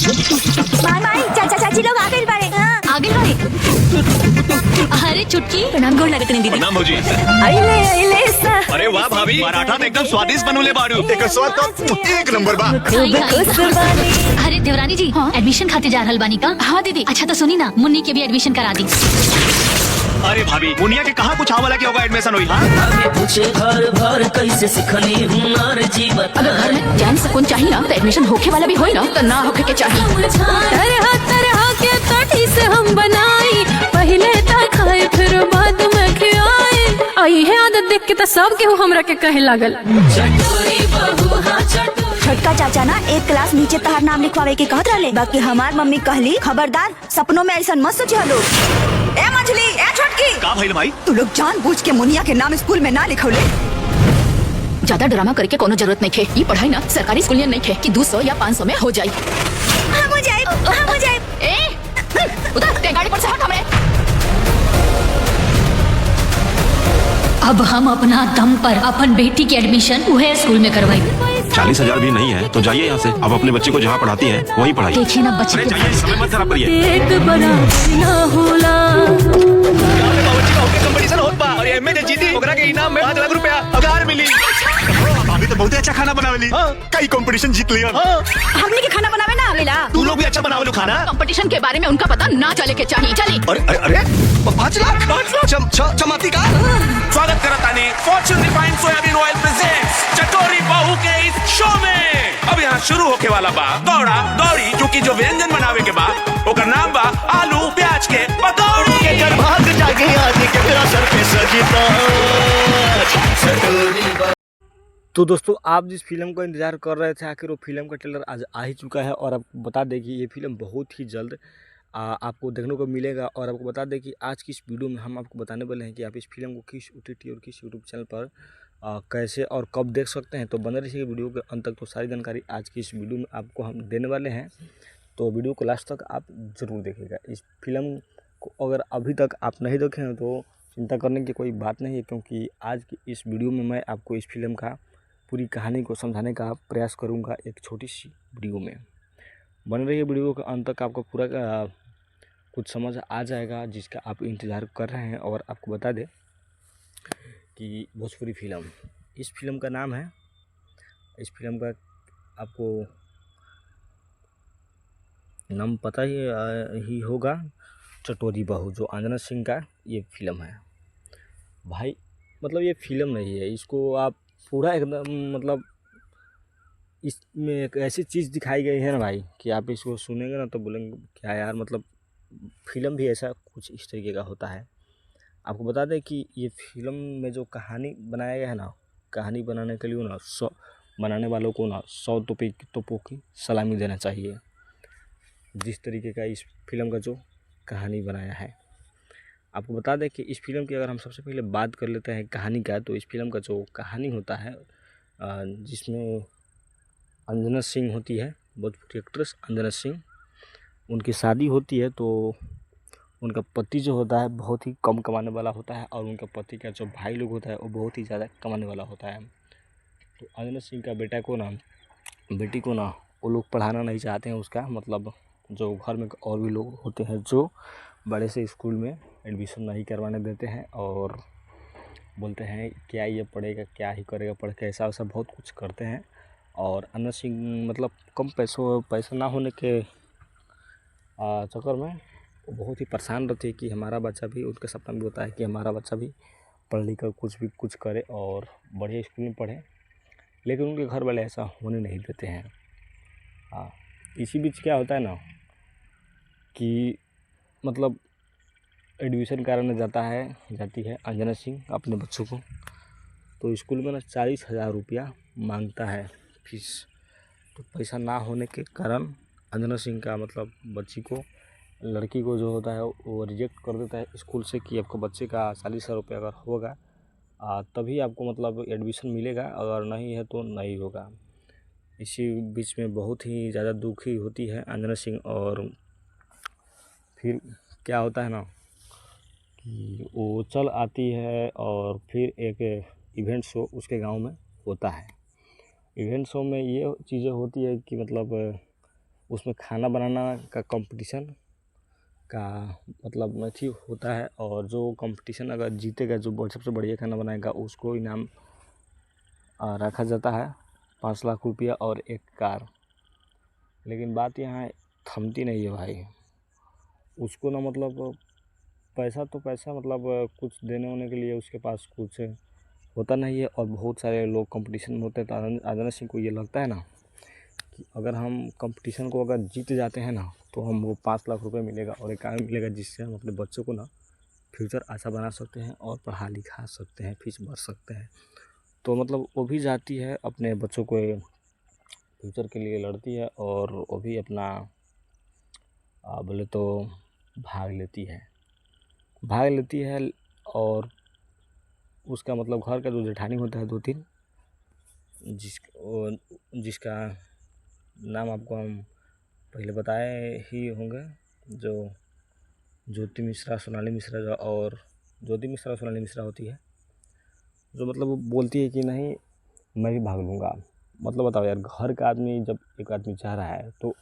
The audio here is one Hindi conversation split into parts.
माई चाचा चाची लोग आ गए बारे। आगे बारे। अरे चुटकी प्रणाम गोड़ लगत नहीं दीदी। प्रणाम भौजी। आइले सा। अरे वाह भाभी, पराठा तो एकदम स्वादिष्ट बनूले बाड़ू। एक स्वाद तो एक नंबर बा। अरे देवरानी जी, एडमिशन खाते जा रहल बानी का? हाँ दीदी। अच्छा तो सुनी ना, मुन्नी के भी एडमिशन करा दी। अरे भाभी, मुनिया के कहाँ कुछ आवला के होगा एडमिशन हुई? पूछे घर भर कैसे सिखनी हुनर जीवन। अगर घर में जान सुकून चाहिए ना, तो एडमिशन होके वाला भी होई ना, तो ना होके के चाहिए। तरह के तटी से हम बनाई, पहले तक खाए फिर बाद में खियाए। आई है आदत देख के तो सब केहू हमरा के कहे लागल। छोटका चाचा ना एक क्लास नीचे तहार नाम लिखवावे के कहत रहले, बाकी हमार मम्मी कहली खबरदार सपनों में ऐसा मत सोचियो लोग। ए मछली, ए छोटकी, का भइल भाई? तू लोग जानबूझ के मुनिया के नाम स्कूल में ना लिखौले। ज्यादा ड्रामा करके कोनो जरूरत नहीं थे। ये पढ़ाई ना सरकारी स्कूल में नहीं थे कि 200 या 500 में हो जाए। हम हो जाए। उधर ते गाड़ी पर से हट हमें। अब हम अपना दम पर अपन बेटी की एडमिशन उहे स्कूल में करवाई। 40,000 भी नहीं है तो जाइए यहाँ से। अब अपने बच्चे को जहाँ पढ़ाती है वहीं पढ़ाइए। देखिए ना बच्चे अरे के जाइए, समय मत खराब करिए। एक बड़ा ना होला। कंपटीशन होत बा और एमे जे जीती ओकरा के इनाम में 5 लाख रुपया कार मिली। भाभी तो बहुत अच्छा खाना बनावेली। कई कंपटीशन जीत लिया। हमने के खाना बनावे ना आवेला। तू लोग भी अच्छा बनावेलू खाना। कंपटीशन के बारे में उनका पता ना चले के चाहिए। चली अरे 5 लाख चमत्कार। स्वागत करता ने Fortune refined soyabean oil presents Chatori Bahu के इस शो में। अब यहाँ शुरू होके वाला बा दौड़ा दौड़ी, क्योंकि जो व्यंजन बनावे के बा ओकर नाम बा आलू प्याज के पकौड़ी। तो दोस्तों, आप जिस फिल्म का इंतज़ार कर रहे थे, आखिर वो फिल्म का ट्रेलर आज आ ही चुका है। और आपको बता दें कि ये फिल्म बहुत ही जल्द आपको देखने को मिलेगा। और आपको बता दें कि आज की इस वीडियो में हम आपको बताने वाले हैं कि आप इस फिल्म को किस OTT और किस यूट्यूब चैनल पर कैसे और कब देख सकते हैं। तो बने रहिए वीडियो के अंत तक, तो सारी जानकारी आज की इस वीडियो में आपको हम देने वाले हैं। तो वीडियो को लास्ट तक आप ज़रूर देखिएगा। इस फिल्म को अगर अभी तक आप नहीं देखे हैं तो चिंता करने की कोई बात नहीं है, क्योंकि आज की इस वीडियो में मैं आपको इस फिल्म का पूरी कहानी को समझाने का प्रयास करूंगा एक छोटी सी वीडियो में। बने रहिए वीडियो के अंत तक, आपको पूरा कुछ समझ आ जाएगा जिसका आप इंतज़ार कर रहे हैं। और आपको बता दें कि भोजपुरी फिल्म, इस फिल्म का नाम है, इस फिल्म का आपको नाम पता ही होगा, चटोरी बहू, जो अंजना सिंह का ये फिल्म है भाई। मतलब ये फिल्म नहीं है, इसको आप पूरा एकदम मतलब इसमें एक ऐसी चीज़ दिखाई गई है ना भाई कि आप इसको सुनेंगे ना तो बोलेंगे क्या यार, मतलब फिल्म भी ऐसा कुछ इस तरीके का होता है। आपको बता दें कि ये फिल्म में जो कहानी बनाया गया है ना, कहानी बनाने के लिए ना बनाने वालों को ना 100 तोपों की सलामी देना चाहिए। जिस तरीके का इस फिल्म का जो कहानी बनाया है, आपको बता दें कि इस फिल्म की अगर हम सबसे पहले बात कर लेते हैं कहानी का, तो इस फिल्म का जो कहानी होता है जिसमें अंजना सिंह होती है, भोजपुरी एक्ट्रेस अंजना सिंह, उनकी शादी होती है। तो उनका पति जो होता है बहुत ही कम कमाने वाला होता है, और उनका पति का जो भाई लोग होता है वो बहुत ही ज़्यादा कमाने वाला होता है। तो अंजना सिंह का बेटी को ना वो लोग पढ़ाना नहीं चाहते हैं। उसका मतलब जो घर में और भी लोग होते हैं जो बड़े से स्कूल में एडमिशन नहीं करवाने देते हैं, और बोलते हैं क्या ये पढ़ेगा, क्या ही करेगा पढ़ के, ऐसा वैसा बहुत कुछ करते हैं। और अंजना सिंह मतलब कम पैसा ना होने के चक्कर में वो बहुत ही परेशान रहती है कि हमारा बच्चा भी, उनका सपना भी होता है कि हमारा बच्चा भी पढ़ लिख कर कुछ करे और बढ़िया स्कूल में पढ़े, लेकिन उनके घर वाले ऐसा होने नहीं देते हैं। इसी बीच क्या होता है ना कि मतलब एडमिशन कराने जाती है अंजना सिंह अपने बच्चों को। तो स्कूल में ना 40,000 रुपया मांगता है फीस। तो पैसा ना होने के कारण अंजना सिंह का मतलब लड़की को जो होता है वो रिजेक्ट कर देता है स्कूल से कि आपको बच्चे का 40,000 रुपया अगर होगा तभी आपको मतलब एडमिशन मिलेगा, अगर नहीं है तो नहीं होगा। इसी बीच में बहुत ही ज़्यादा दुखी होती है अंजना सिंह। और फिर क्या होता है ना कि वो चल आती है, और फिर एक इवेंट शो उसके गांव में होता है। इवेंट शो में ये चीज़ें होती है कि मतलब उसमें खाना बनाना का कंपटीशन का मतलब मैथी होता है, और जो कंपटीशन अगर जीतेगा, जो सबसे बढ़िया खाना बनाएगा, उसको इनाम रखा जाता है 5 लाख रुपया और एक कार। लेकिन बात यहाँ थमती नहीं है भाई, उसको ना मतलब पैसा तो पैसा मतलब कुछ देने होने के लिए उसके पास कुछ होता नहीं है। और बहुत सारे लोग कंपटीशन में होते हैं, तो आंजना सिंह को ये लगता है ना कि अगर हम कंपटीशन को अगर जीत जाते हैं ना, तो हमको 5 लाख रुपए मिलेगा और एक कार मिलेगा, जिससे हम अपने बच्चों को ना फ्यूचर अच्छा बना सकते हैं और पढ़ा लिखा सकते हैं, फीस भर सकते हैं। तो मतलब वो भी जाती है अपने बच्चों को फ्यूचर के लिए लड़ती है, और वो भी अपना बोले तो भाग लेती है। और उसका मतलब घर का जो जेठानी होता है 2-3, जिसका नाम आपको हम पहले बताए ही होंगे, जो ज्योति मिश्रा सोनाली मिश्रा, और ज्योति मिश्रा सोनाली मिश्रा होती है, जो मतलब वो बोलती है कि नहीं मैं भी भाग लूँगा। मतलब बताओ यार, घर का आदमी जब एक आदमी चाह रहा है तो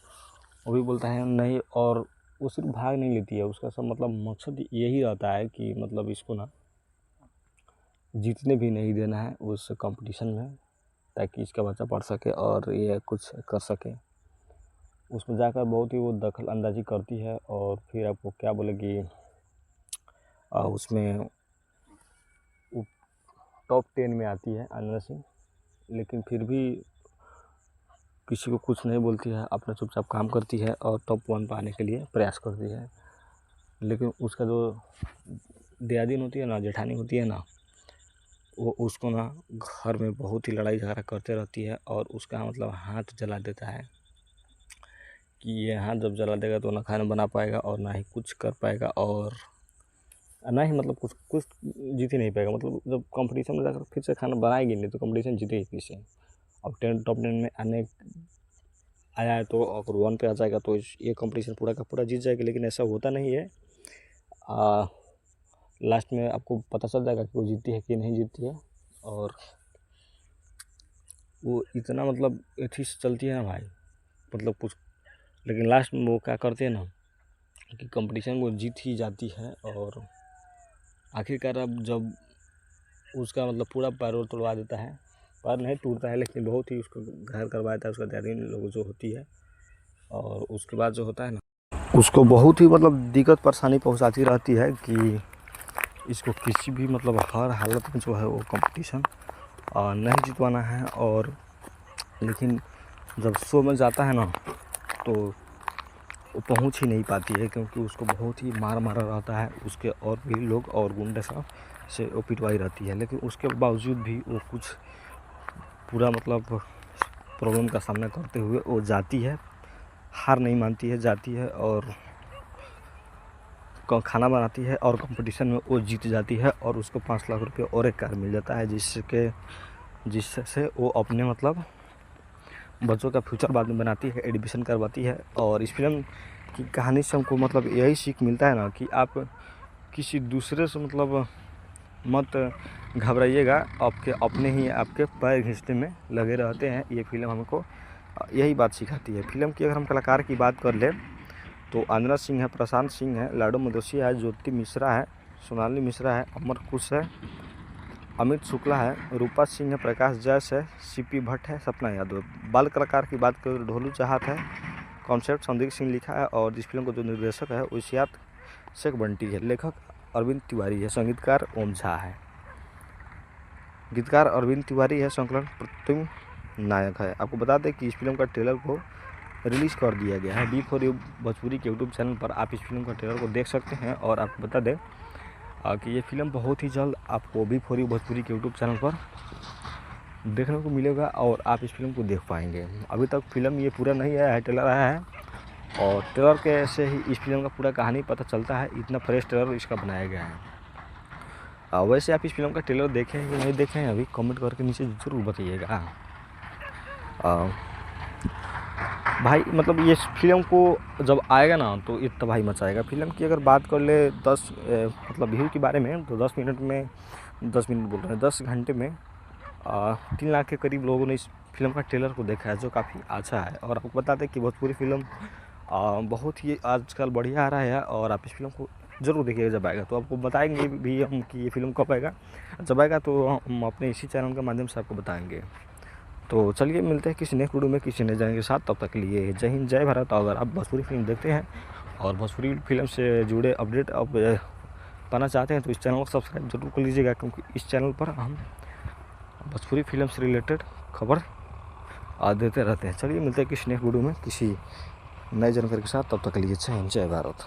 वो भी बोलता है नहीं, और वो सिर्फ भाग नहीं लेती है, उसका सब मतलब मकसद यही रहता है कि मतलब इसको ना जीतने भी नहीं देना है उस कंपटीशन में, ताकि इसका बच्चा पढ़ सके और ये कुछ कर सके। उसमें जाकर बहुत ही वो दखल अंदाजी करती है, और फिर आपको क्या बोलेगी, उसमें टॉप 10 में आती है आंजना सिंह, लेकिन फिर भी किसी को कुछ नहीं बोलती है, अपना चुपचाप काम करती है और टॉप 1 पाने के लिए प्रयास करती है। लेकिन उसका जो दयादीन होती है ना, जेठानी होती है ना, वो उसको ना घर में बहुत ही लड़ाई झगड़ा करते रहती है, और उसका मतलब हाथ जला देता है कि ये हाथ जब जला देगा तो ना खाना बना पाएगा और ना ही कुछ कर पाएगा, और ना ही मतलब कुछ जीत ही नहीं पाएगा। मतलब जब कंपटीशन में जाकर फिर से खाना बनाएगी नहीं तो कंपटीशन जीतेगी किससे। अब टॉप 10 में आया है तो अगर 1 पे आ जाएगा तो ये कंपटीशन पूरा का पूरा जीत जाएगा, लेकिन ऐसा होता नहीं है। लास्ट में आपको पता चल जाएगा कि वो जीतती है कि नहीं जीतती है, और वो इतना मतलब एथिक्स चलती है ना भाई, मतलब कुछ। लेकिन लास्ट में वो क्या करते हैं ना कि कंपटीशन को जीत ही जाती है, और आखिरकार अब जब उसका मतलब पूरा पैर तोड़वा देता है, पैर नहीं टूटता है लेकिन बहुत ही उसको घायल करवा देता है उसका दयादीन लोग जो होती है, और उसके बाद जो होता है ना उसको बहुत ही मतलब दिक्कत परेशानी पहुंचाती रहती है कि इसको किसी भी मतलब हर हालत में जो है वो कंपटीशन नहीं जितवाना है। और लेकिन जब शो में जाता है ना तो वो पहुंच ही नहीं पाती है, क्योंकि उसको बहुत ही मारा रहता है उसके और भी लोग और गुंडे सब से वो पिटवाई रहती है। लेकिन उसके बावजूद भी वो कुछ पूरा मतलब प्रॉब्लम का सामना करते हुए वो जाती है, हार नहीं मानती है, जाती है और खाना बनाती है, और कंपटीशन में वो जीत जाती है, और उसको 5 लाख रुपये और एक कार मिल जाता है, जिससे वो अपने मतलब बच्चों का फ्यूचर बाद में बनाती है, एडमिशन करवाती है। और इस फिल्म की कहानी से हमको मतलब यही सीख मिलता है ना कि आप किसी दूसरे से मतलब मत घबराइएगा, आपके अपने ही आपके पैर खींचने में लगे रहते हैं। ये फिल्म हमको यही बात सिखाती है। फिल्म की अगर हम कलाकार की बात कर ले तो आंजना सिंह है, प्रशांत सिंह है, लाडो मदोसिया है, ज्योति मिश्रा है, सोनाली मिश्रा है, अमर कुश है, अमित शुक्ला है, रूपा सिंह है, प्रकाश जैस है, सीपी भट्ट है, सपना यादव। बाल कलाकार की बात करें ढोलू चाहत है, कॉन्सेप्ट संदीप सिंह लिखा है, और जिस फिल्म को जो निर्देशक है उसियात शेख बंटी है, लेखक अरविंद तिवारी है, संगीतकार ओम झा है, गीतकार अरविंद तिवारी है, संकलन प्रतिम नायक है। आपको बता दें कि इस फिल्म का ट्रेलर को रिलीज़ कर दिया गया है B4U भोजपुरी के यूट्यूब चैनल पर। आप इस फिल्म का ट्रेलर को देख सकते हैं, और आपको बता दें कि ये फिल्म बहुत ही जल्द आपको B4U भोजपुरी के यूट्यूब चैनल पर देखने को मिलेगा, और आप इस फिल्म को देख पाएंगे। अभी तक फिल्म ये पूरा नहीं आया है, ट्रेलर आया है, और ट्रेलर के से ही इस फिल्म का पूरा कहानी पता चलता है। इतना फ्रेश ट्रेलर इसका बनाया गया है। वैसे आप इस फिल्म का ट्रेलर देखें या नहीं देखें अभी कमेंट करके नीचे ज़रूर बताइएगा। भाई मतलब ये फिल्म को जब आएगा ना तो ये तबाही मचाएगा। फिल्म की अगर बात कर ले 10 मतलब व्यू के बारे में, तो 10 घंटे में 3 लाख के करीब लोगों ने इस फिल्म का ट्रेलर को देखा है जो काफ़ी अच्छा है। और आपको बताते हैं कि भोजपुरी फिल्म बहुत ही आजकल बढ़िया आ रहा है और आप इस फिल्म को ज़रूर देखिएगा जब आएगा। तो आपको बताएंगे भी हम कि ये फिल्म कब आएगा, जब आएगा तो हम अपने इसी चैनल के माध्यम से आपको बताएंगे। तो चलिए मिलते हैं किसी नेक्स्ट वीडियो में किसी नए जाने के साथ। तब तक के लिए जय हिंद जय भारत। अगर आप भोजपुरी फिल्म देखते हैं और भोजपुरी फिल्म से जुड़े अपडेट अब पाना चाहते हैं तो इस चैनल को सब्सक्राइब जरूर कर लीजिएगा, क्योंकि इस चैनल पर हम भोजपुरी फिल्म से रिलेटेड खबर देते रहते हैं। चलिए मिलते हैं किसी नेक्स्ट वीडियो में किसी नए जानकारी के साथ। तब तक के लिए जय हिंद जय भारत।